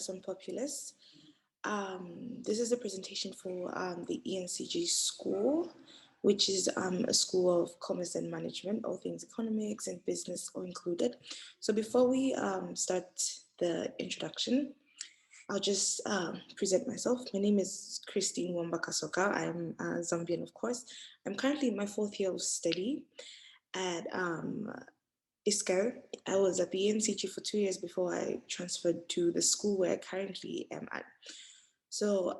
Garçon Populace. This is a presentation for the EnCG school, which is a school of commerce and management. All things economics and business are included. So before we start the introduction, I'll just present myself. My name is Christine Womba Kasoka. I'm Zambian, of course. I'm currently in my 4th year of study at Ecole. I was at the EnCG for 2 years before I transferred to the school where I currently am at. So,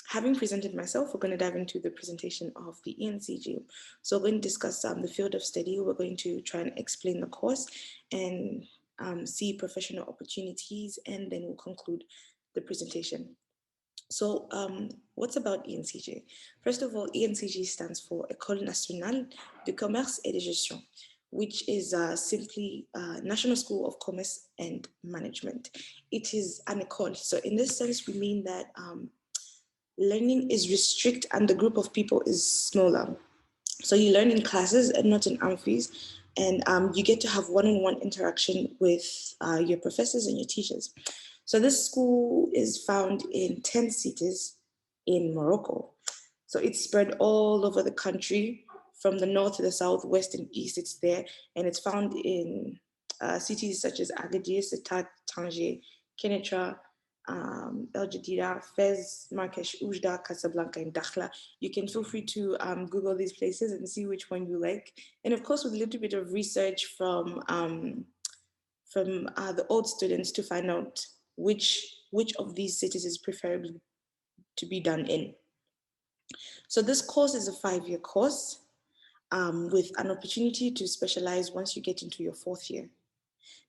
having presented myself, we're going to dive into the presentation of the EnCG. So we're going to discuss the field of study. We're going to try and explain the course and see professional opportunities, and then we'll conclude the presentation. So what's about EnCG? First of all, EnCG stands for Ecole Nationale de Commerce et de Gestion, which is simply National School of Commerce and Management. It is an ecole. So in this sense, we mean that learning is restricted and the group of people is smaller. So you learn in classes and not in amphis, and you get to have one-on-one interaction with your professors and your teachers. So this school is found in 10 cities in Morocco. So it's spread all over the country, from the north to the south, west and east, it's there. And it's found in cities such as Agadir, Setat, Tanger, Kenitra, El Jadida, Fez, Marrakesh, Oujda, Casablanca, and Dakhla. You can feel free to Google these places and see which one you like. And of course, with a little bit of research from the old students to find out which of these cities is preferable to be done in. So this course is a 5-year course with an opportunity to specialize once you get into your 4th year.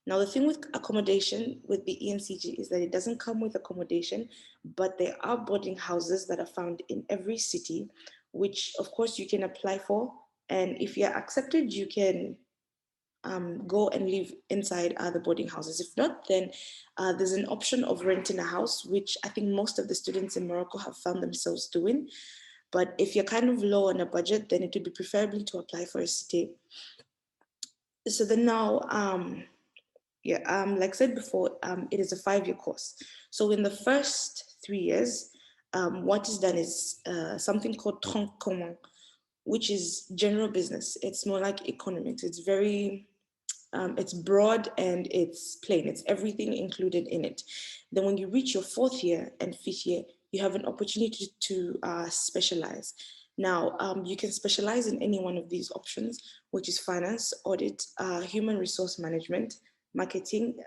Now, the thing with accommodation with the EnCG is that it doesn't come with accommodation, but there are boarding houses that are found in every city, which of course you can apply for. And if you're accepted, you can go and live inside the boarding houses. If not, then there's an option of renting a house, which I think most of the students in Morocco have found themselves doing. But if you're kind of low on a budget, then it would be preferably to apply for a stay. So then now, like I said before, it is a 5-year course. So in the first 3 years, what is done is something called tronc commun, which is general business. It's more like economics. It's very it's broad and it's plain. It's everything included in it. Then when you reach your 4th year and 5th year, you have an opportunity to specialize. Now, you can specialize in any one of these options, which is finance, audit, human resource management, marketing,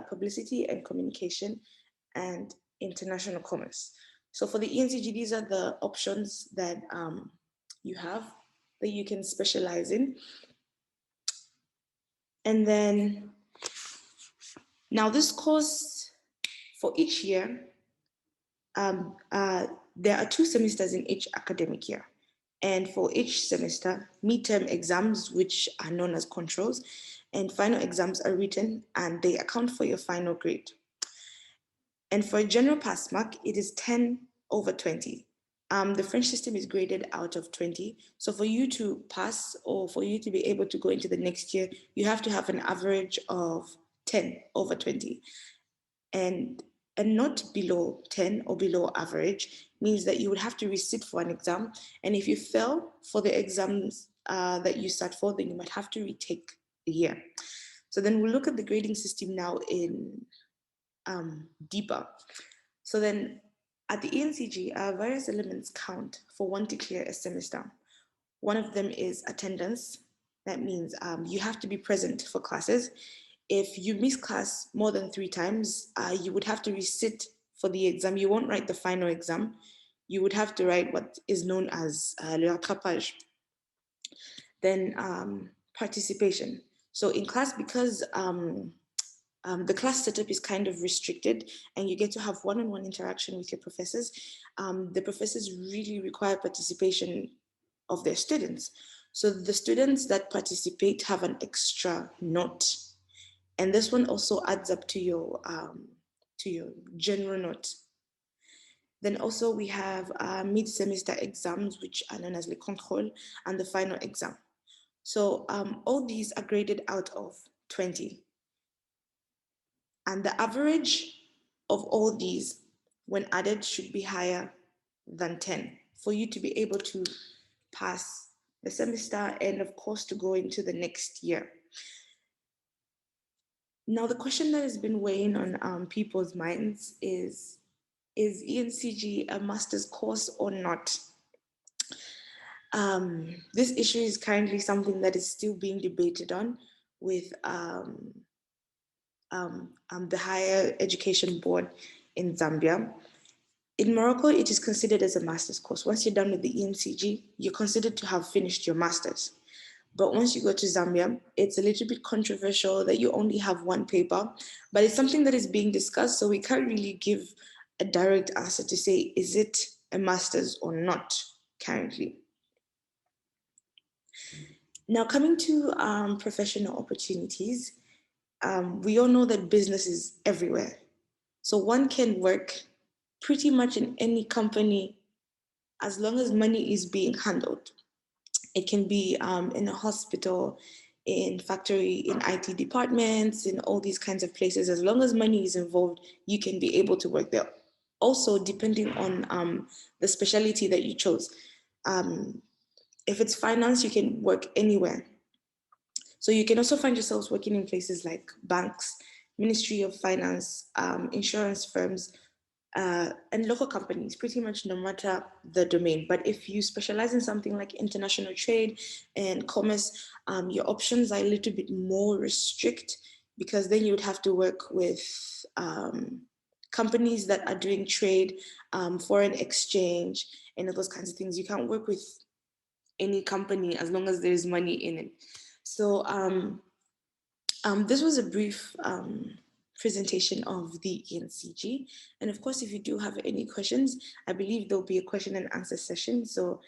publicity and communication, and international commerce. So for the EnCG, these are the options that you have that you can specialize in. And then now this course for each year, there are 2 semesters in each academic year. And for each semester, midterm exams, which are known as controls, and final exams are written and they account for your final grade. And for a general pass mark, it is 10 over 20. The French system is graded out of 20. So for you to pass or for you to be able to go into the next year, you have to have an average of 10 over 20. And not below 10 or below average means that you would have to resit for an exam. And if you fail for the exams that you sat for, then you might have to retake the year. So then we'll look at the grading system now in deeper. So then at the EnCG, various elements count for one to clear a semester. One of them is attendance. That means you have to be present for classes. If you miss class more than 3 times, you would have to resit for the exam. You won't write the final exam. You would have to write what is known as le rattrapage. Then participation. So in class, because the class setup is kind of restricted and you get to have one-on-one interaction with your professors, the professors really require participation of their students. So the students that participate have an extra note. And this one also adds up to your general note. Then also we have mid-semester exams, which are known as le contrôle, and the final exam. So all these are graded out of 20. And the average of all these, when added, should be higher than 10 for you to be able to pass the semester and, of course, to go into the next year. Now, the question that has been weighing on people's minds is EnCG a master's course or not? This issue is currently something that is still being debated on with the Higher Education Board in Zambia. In Morocco, it is considered as a master's course. Once you're done with the EnCG, you're considered to have finished your master's. But once you go to Zambia, it's a little bit controversial that you only have one paper, but it's something that is being discussed, so we can't really give a direct answer to say, is it a master's or not currently? Now, coming to professional opportunities, we all know that business is everywhere. So one can work pretty much in any company as long as money is being handled. It can be in a hospital, in factory, in IT departments, in all these kinds of places. As long as money is involved, you can be able to work there. Also, depending on the specialty that you chose. If it's finance, you can work anywhere. So you can also find yourselves working in places like banks, Ministry of Finance, insurance firms, and local companies, pretty much no matter the domain. But if you specialize in something like international trade and commerce, your options are a little bit more restrict because then you would have to work with companies that are doing trade, foreign exchange, and all those kinds of things. You can't work with any company as long as there's money in it. So this was a brief presentation of the EnCG. And of course, if you do have any questions, I believe there'll be a question and answer session. So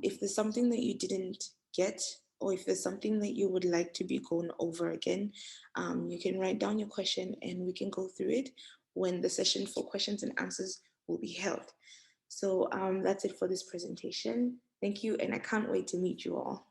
if there's something that you didn't get, or if there's something that you would like to be gone over again, you can write down your question and we can go through it when the session for questions and answers will be held. So that's it for this presentation. Thank you, and I can't wait to meet you all.